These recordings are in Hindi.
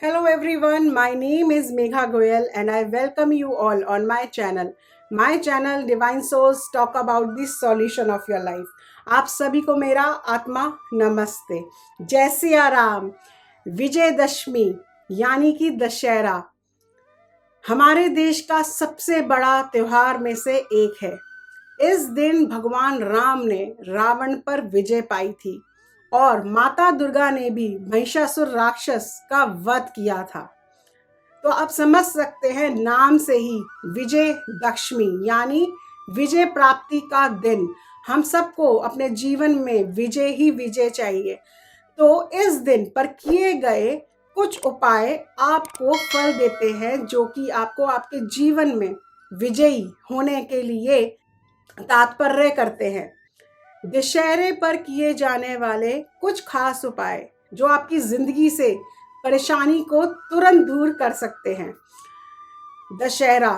Hello everyone, my name is Megha Goyal and I welcome you all on my channel. My channel Divine Souls talk about the solution of your life. आप सभी को मेरा आत्मा नमस्ते। जय सिया राम। विजयदशमी यानी कि दशहरा हमारे देश का सबसे बड़ा त्योहार में से एक है। इस दिन भगवान राम ने रावण पर विजय पाई थी और माता दुर्गा ने भी महिषासुर राक्षस का वध किया था। तो आप समझ सकते हैं नाम से ही विजय दशमी यानी विजय प्राप्ति का दिन। हम सबको अपने जीवन में विजय ही विजय चाहिए। तो इस दिन पर किए गए कुछ उपाय आपको फल देते हैं जो कि आपको आपके जीवन में विजयी होने के लिए तात्पर्य करते हैं। दशहरे पर किए जाने वाले कुछ खास उपाय जो आपकी जिंदगी से परेशानी को तुरंत दूर कर सकते हैं। दशहरा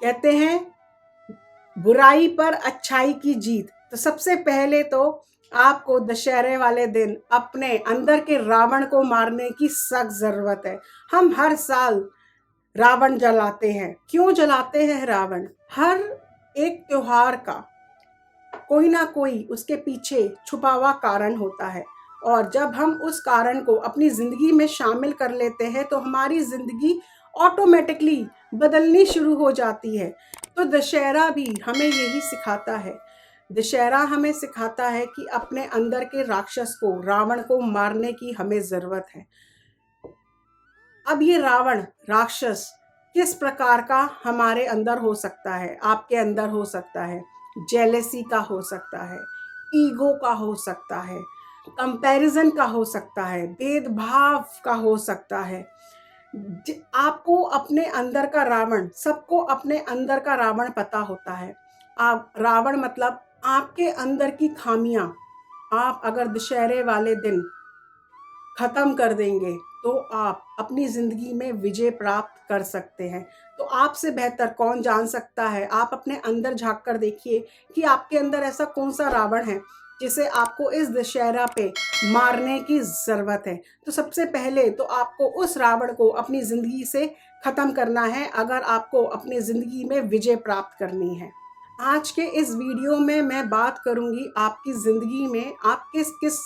कहते हैं बुराई पर अच्छाई की जीत। तो सबसे पहले तो आपको दशहरे वाले दिन अपने अंदर के रावण को मारने की सख्त जरूरत है। हम हर साल रावण जलाते हैं। क्यों जलाते हैं रावण? हर एक त्योहार का कोई ना कोई उसके पीछे छुपा हुआ कारण होता है और जब हम उस कारण को अपनी ज़िंदगी में शामिल कर लेते हैं तो हमारी ज़िंदगी ऑटोमेटिकली बदलनी शुरू हो जाती है। तो दशहरा भी हमें यही सिखाता है। दशहरा हमें सिखाता है कि अपने अंदर के राक्षस को, रावण को मारने की हमें ज़रूरत है। अब ये रावण राक्षस किस प्रकार का हमारे अंदर हो सकता है? आपके अंदर हो सकता है जेलेसी का, हो सकता है ईगो का, हो सकता है कंपैरिजन का, हो सकता है भेदभाव का, हो सकता है। आपको अपने अंदर का रावण, सबको अपने अंदर का रावण पता होता है। आप रावण मतलब आपके अंदर की खामियां आप अगर दशहरे वाले दिन खत्म कर देंगे तो आप अपनी जिंदगी में विजय प्राप्त कर सकते हैं। तो आपसे बेहतर कौन जान सकता है? आप अपने अंदर झांक कर देखिए कि आपके अंदर ऐसा कौन सा रावण है जिसे आपको इस दशहरा पे मारने की ज़रूरत है। तो सबसे पहले तो आपको उस रावण को अपनी ज़िंदगी से ख़त्म करना है अगर आपको अपनी ज़िंदगी में विजय प्राप्त करनी है। आज के इस वीडियो में मैं बात करूंगी आपकी ज़िंदगी में आप किस किस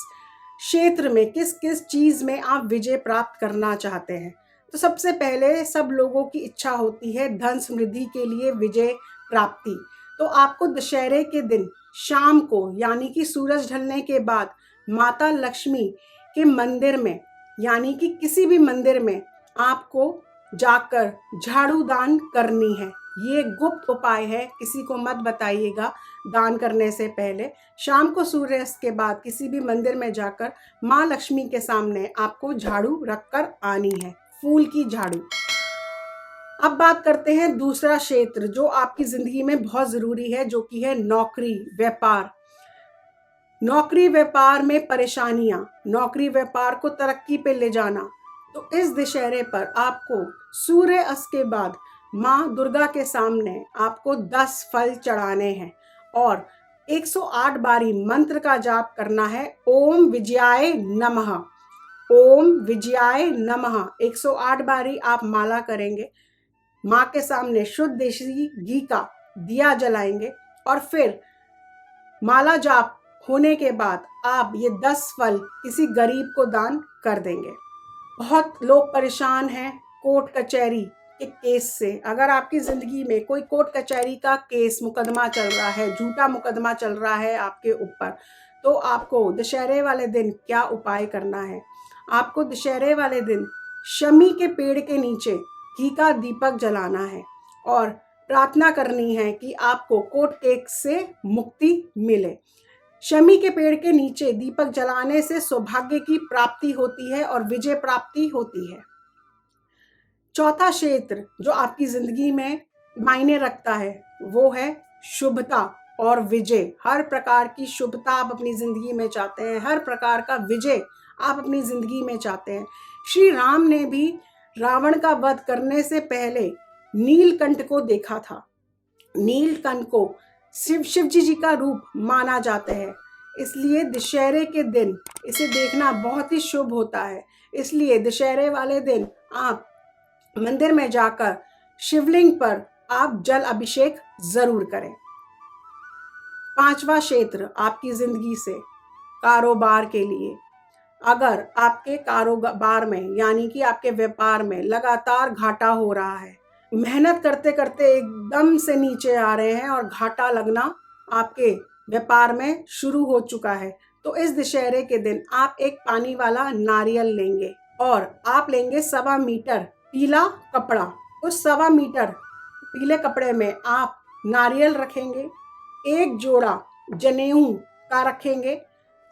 क्षेत्र में, किस किस चीज़ में आप विजय प्राप्त करना चाहते हैं। तो सबसे पहले सब लोगों की इच्छा होती है धन समृद्धि के लिए विजय प्राप्ति। तो आपको दशहरे के दिन शाम को यानी कि सूरज ढलने के बाद माता लक्ष्मी के मंदिर में यानी कि किसी भी मंदिर में आपको जाकर झाड़ू दान करनी है। ये गुप्त उपाय है, किसी को मत बताइएगा दान करने से पहले। शाम को सूर्यास्त के बाद किसी भी मंदिर में जाकर माँ लक्ष्मी के सामने आपको झाड़ू रखकर आनी है, फूल की झाड़ू। अब बात करते हैं दूसरा क्षेत्र जो आपकी जिंदगी में बहुत जरूरी है, जो कि है नौकरी व्यापार। नौकरी व्यापार में परेशानियां, नौकरी व्यापार को तरक्की पे ले जाना। तो इस दशहरे पर आपको सूर्य अस्त के बाद माँ दुर्गा के सामने आपको 10 फल चढ़ाने हैं और 108 बारी मंत्र का जाप करना है। ओम विजयाय नमः, ओम विजयाय नमः 108 बारी आप माला करेंगे। माँ के सामने शुद्ध देसी घी का दिया जलाएंगे और फिर माला जाप होने के बाद आप ये 10 फल किसी गरीब को दान कर देंगे। बहुत लोग परेशान हैं कोर्ट कचहरी के केस से। अगर आपकी ज़िंदगी में कोई कोर्ट कचहरी का केस मुकदमा चल रहा है, झूठा मुकदमा चल रहा है आपके ऊपर, तो आपको दशहरे वाले दिन क्या उपाय करना है? आपको दशहरे वाले दिन शमी के पेड़ के नीचे घी का दीपक जलाना है और प्रार्थना करनी है कि आपको कोर्ट केस से मुक्ति मिले। शमी के पेड़ के नीचे दीपक जलाने से सौभाग्य की प्राप्ति होती है और विजय प्राप्ति होती है। चौथा क्षेत्र जो आपकी जिंदगी में मायने रखता है वो है शुभता और विजय। हर प्रकार की शुभता आप अपनी जिंदगी में चाहते हैं, हर प्रकार का विजय आप अपनी जिंदगी में चाहते हैं। श्री राम ने भी रावण का वध करने से पहले नीलकंठ को देखा था। नीलकंठ को शिव जी का रूप माना जाता है, इसलिए दशहरे के दिन इसे देखना बहुत ही शुभ होता है। इसलिए दशहरे वाले दिन आप मंदिर में जाकर शिवलिंग पर आप जल अभिषेक जरूर करें। पांचवा क्षेत्र आपकी जिंदगी से कारोबार के लिए, अगर आपके कारोबार में यानी कि आपके व्यापार में लगातार घाटा हो रहा है, मेहनत करते करते एकदम से नीचे आ रहे हैं और घाटा लगना आपके व्यापार में शुरू हो चुका है, तो इस दशहरे के दिन आप एक पानी वाला नारियल लेंगे और आप लेंगे 1.25 मीटर पीला कपड़ा। उस 1.25 मीटर पीले कपड़े में आप नारियल रखेंगे, एक जोड़ा जनेऊ का रखेंगे,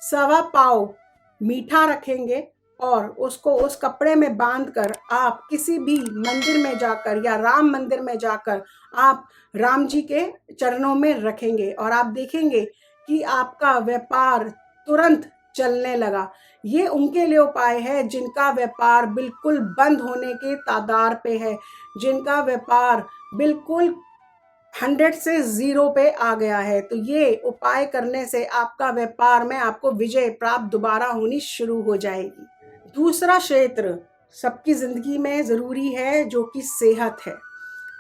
1.25 पाव मीठा रखेंगे और उसको उस कपड़े में बांधकर आप किसी भी मंदिर में जाकर या राम मंदिर में जाकर आप राम जी के चरणों में रखेंगे और आप देखेंगे कि आपका व्यापार तुरंत चलने लगा। ये उनके लिए उपाय है जिनका व्यापार बिल्कुल बंद होने के तादार पे है, जिनका व्यापार बिल्कुल 100 से 0 पे आ गया है। तो ये उपाय करने से आपका व्यापार में आपको विजय प्राप्त दोबारा होनी शुरू हो जाएगी। दूसरा क्षेत्र सबकी जिंदगी में जरूरी है, जो कि सेहत है।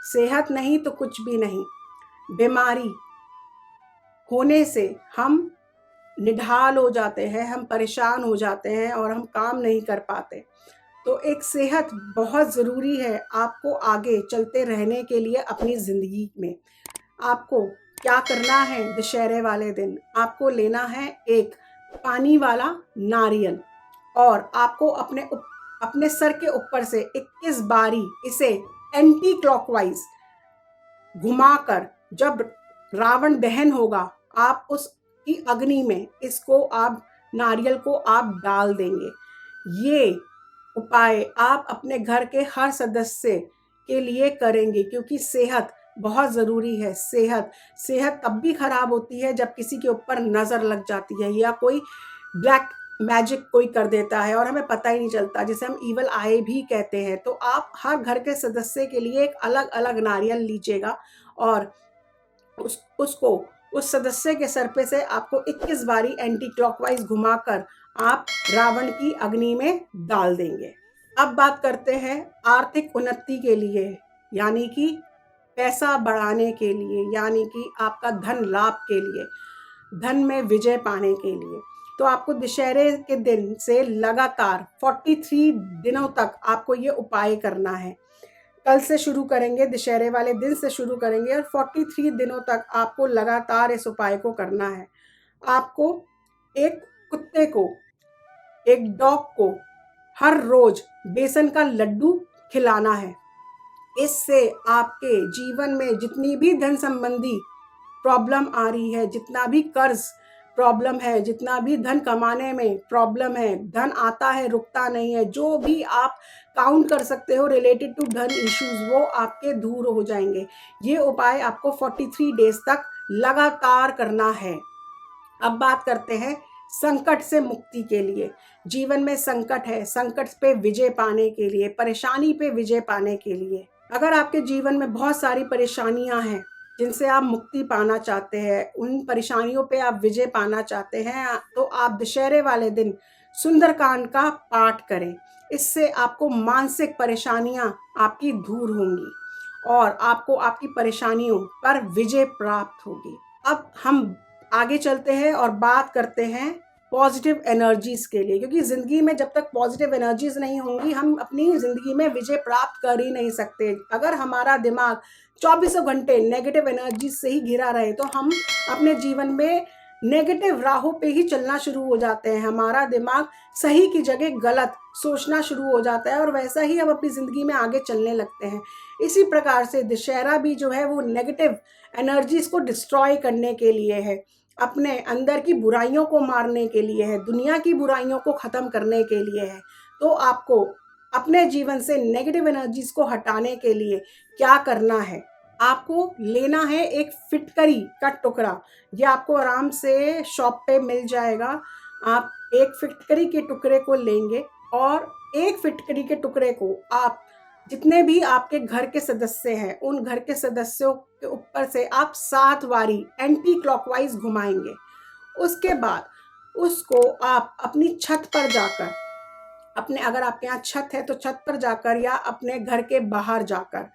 सेहत नहीं तो कुछ भी नहीं। बीमारी होने से हम निढाल हो जाते हैं, हम परेशान हो जाते हैं और हम काम नहीं कर पाते। तो एक सेहत बहुत ज़रूरी है आपको आगे चलते रहने के लिए अपनी ज़िंदगी में। आपको क्या करना है, दशहरे वाले दिन आपको लेना है एक पानी वाला नारियल और आपको अपने सर के ऊपर से 21 बारी इसे एंटी क्लॉकवाइज घुमाकर, जब रावण दहन होगा आप उसकी अग्नि में इसको आप नारियल को आप डाल देंगे। ये उपाय आप अपने घर के हर सदस्य के लिए करेंगे, क्योंकि सेहत बहुत ज़रूरी है। सेहत तब भी खराब होती है जब किसी के ऊपर नज़र लग जाती है या कोई ब्लैक मैजिक कोई कर देता है और हमें पता ही नहीं चलता, जिसे हम ईवल आई भी कहते हैं। तो आप हर घर के सदस्य के लिए एक अलग अलग नारियल लीजिएगा और उसको उस सदस्य के सर पे से आपको 21 बारी एंटी क्लॉकवाइज घुमाकर आप रावण की अग्नि में डाल देंगे। अब बात करते हैं आर्थिक उन्नति के लिए, यानी कि पैसा बढ़ाने के लिए, यानी कि आपका धन लाभ के लिए, धन में विजय पाने के लिए। तो आपको दशहरे के दिन से लगातार 43 दिनों तक आपको ये उपाय करना है। कल से शुरू करेंगे, दशहरे वाले दिन से शुरू करेंगे और 43 दिनों तक आपको लगातार इस उपाय को करना है। आपको एक कुत्ते को, एक डॉग को हर रोज बेसन का लड्डू खिलाना है। इससे आपके जीवन में जितनी भी धन संबंधी प्रॉब्लम आ रही है, जितना भी कर्ज प्रॉब्लम है, जितना भी धन कमाने में प्रॉब्लम है, धन आता है रुकता नहीं है, जो भी आप काउंट कर सकते हो रिलेटेड टू धन इश्यूज, वो आपके दूर हो जाएंगे। ये उपाय आपको 43 डेज तक लगातार करना है। अब बात करते हैं संकट से मुक्ति के लिए। जीवन में संकट है, संकट पे विजय पाने के लिए, परेशानी पे विजय पाने के लिए। अगर आपके जीवन में बहुत सारी परेशानियां हैं जिनसे आप मुक्ति पाना चाहते हैं, उन परेशानियों पे आप विजय पाना चाहते हैं, तो आप दशहरे वाले दिन सुंदरकांड का पाठ करें। इससे आपको मानसिक परेशानियां आपकी दूर होंगी और आपको आपकी परेशानियों पर विजय प्राप्त होगी। अब हम आगे चलते हैं और बात करते हैं पॉजिटिव एनर्जीज के लिए, क्योंकि ज़िंदगी में जब तक पॉजिटिव एनर्जीज नहीं होंगी हम अपनी ज़िंदगी में विजय प्राप्त कर ही नहीं सकते। अगर हमारा दिमाग 24 घंटे नेगेटिव एनर्जी से ही घिरा रहे तो हम अपने जीवन में नेगेटिव राहों पे ही चलना शुरू हो जाते हैं। हमारा दिमाग सही की जगह गलत सोचना शुरू हो जाता है और वैसा ही हम अपनी ज़िंदगी में आगे चलने लगते हैं। इसी प्रकार से दशहरा भी जो है वो नेगेटिव एनर्जीज को डिस्ट्रॉय करने के लिए है, अपने अंदर की बुराइयों को मारने के लिए है, दुनिया की बुराइयों को ख़त्म करने के लिए है। तो आपको अपने जीवन से नेगेटिव एनर्जीज को हटाने के लिए क्या करना है, आपको लेना है एक फिटकरी का टुकड़ा। ये आपको आराम से शॉप पे मिल जाएगा। आप एक फिटकरी के टुकड़े को लेंगे और एक फिटकरी के टुकड़े को आप जितने भी आपके घर के सदस्य हैं उन घर के सदस्यों के ऊपर से आप 7 बारी एंटी क्लॉकवाइज घुमाएंगे। उसके बाद उसको आप अपनी छत पर जाकर अपने, अगर आपके यहाँ छत है तो छत पर जाकर या अपने घर के बाहर जाकर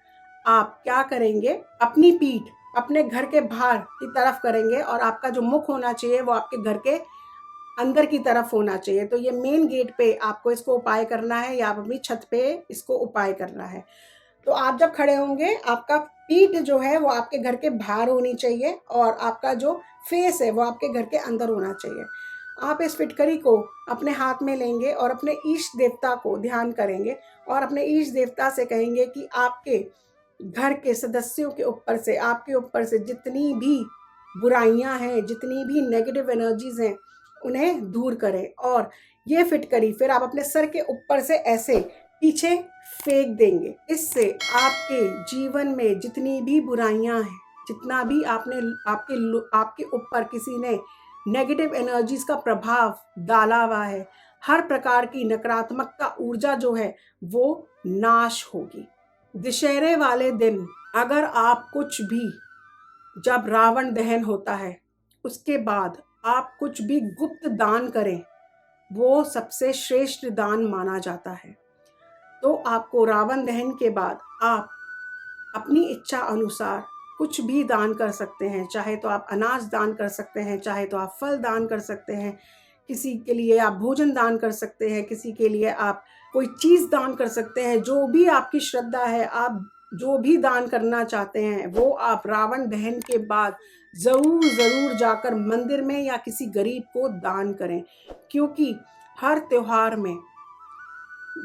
आप क्या करेंगे, अपनी पीठ अपने घर के बाहर की तरफ करेंगे और आपका जो मुख होना चाहिए वो आपके घर के अंदर की तरफ होना चाहिए। तो ये मेन गेट पे आपको इसको उपाय करना है या आप अपनी छत पे इसको उपाय करना है। तो आप जब खड़े होंगे, आपका पीठ जो है वो आपके घर के बाहर होनी चाहिए और आपका जो फेस है वो आपके घर के अंदर होना चाहिए। आप इस फिटकरी को अपने हाथ में लेंगे और अपने ईष्ट देवता को ध्यान करेंगे और अपने ईष्ट देवता से कहेंगे कि आपके घर के सदस्यों के ऊपर से, आपके ऊपर से जितनी भी बुराइयां हैं, जितनी भी नेगेटिव एनर्जीज हैं, उन्हें दूर करें। और ये फिटकरी फिर आप अपने सर के ऊपर से ऐसे पीछे फेंक देंगे। इससे आपके जीवन में जितनी भी बुराइयां हैं, जितना भी आपके ऊपर किसी ने नेगेटिव एनर्जीज का प्रभाव डाला हुआ है, हर प्रकार की नकारात्मकता ऊर्जा जो है वो नाश होगी। दशहरे वाले दिन अगर आप कुछ भी, जब रावण दहन होता है उसके बाद आप कुछ भी गुप्त दान करें, वो सबसे श्रेष्ठ दान माना जाता है। तो आपको रावण दहन के बाद आप अपनी इच्छा अनुसार कुछ भी दान कर सकते हैं। चाहे तो आप अनाज दान कर सकते हैं, चाहे तो आप फल दान कर सकते हैं, किसी के लिए आप भोजन दान कर सकते हैं, किसी के लिए आप कोई चीज़ दान कर सकते हैं। जो भी आपकी श्रद्धा है, आप जो भी दान करना चाहते हैं वो आप रावण दहन के बाद ज़रूर जाकर मंदिर में या किसी गरीब को दान करें। क्योंकि हर त्योहार में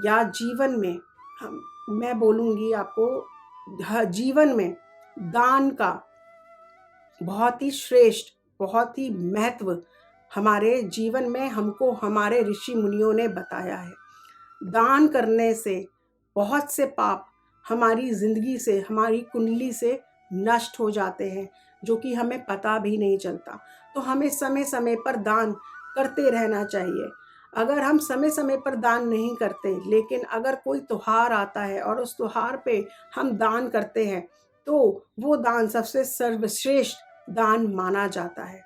या जीवन में, मैं बोलूँगी आपको, जीवन में दान का बहुत ही श्रेष्ठ, बहुत ही महत्व हमारे जीवन में हमको हमारे ऋषि मुनियों ने बताया है। दान करने से बहुत से पाप हमारी ज़िंदगी से, हमारी कुंडली से नष्ट हो जाते हैं, जो कि हमें पता भी नहीं चलता। तो हमें समय समय पर दान करते रहना चाहिए। अगर हम समय समय पर दान नहीं करते, लेकिन अगर कोई त्योहार आता है और उस त्योहार पे हम दान करते हैं, तो वो दान सबसे सर्वश्रेष्ठ दान माना जाता है।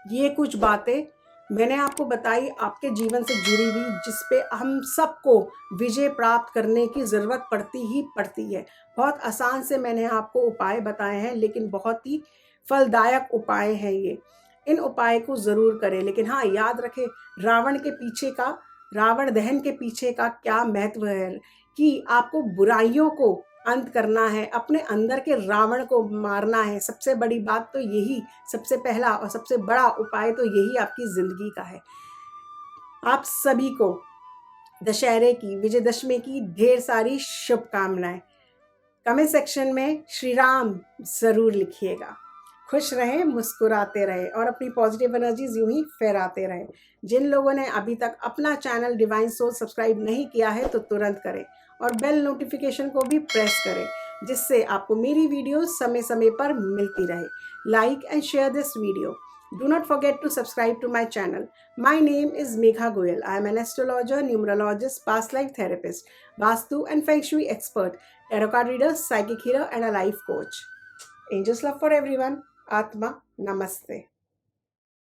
ये कुछ बातें मैंने आपको बताई आपके जीवन से जुड़ी हुई, जिस पे हम सबको विजय प्राप्त करने की ज़रूरत पड़ती ही पड़ती है। बहुत आसान से मैंने आपको उपाय बताए हैं, लेकिन बहुत ही फलदायक उपाय हैं ये। इन उपाय को ज़रूर करें, लेकिन हाँ, याद रखें रावण दहन के पीछे का क्या महत्व है, कि आपको बुराइयों को अंत करना है, अपने अंदर के रावण को मारना है। सबसे बड़ी बात तो यही, सबसे पहला और सबसे बड़ा उपाय तो यही आपकी ज़िंदगी का है। आप सभी को दशहरे की, विजयदशमी की ढेर सारी शुभकामनाएं। कमेंट सेक्शन में श्री राम ज़रूर लिखिएगा। खुश रहें, मुस्कुराते रहें और अपनी पॉजिटिव एनर्जीज यूं ही फहराते रहें। जिन लोगों ने अभी तक अपना चैनल डिवाइन सोल सब्सक्राइब नहीं किया है तो तुरंत करें और बेल नोटिफिकेशन को भी प्रेस करें, जिससे आपको मेरी वीडियो समय समय पर मिलती रहे। Like and share this video. Do not forget to subscribe to my channel. My name is Megha Goyal. I am an astrologer, numerologist, past life therapist, Vastu and Feng Shui expert, tarot card reader, psychic healer and a life coach. Angels love for everyone. Atma Namaste.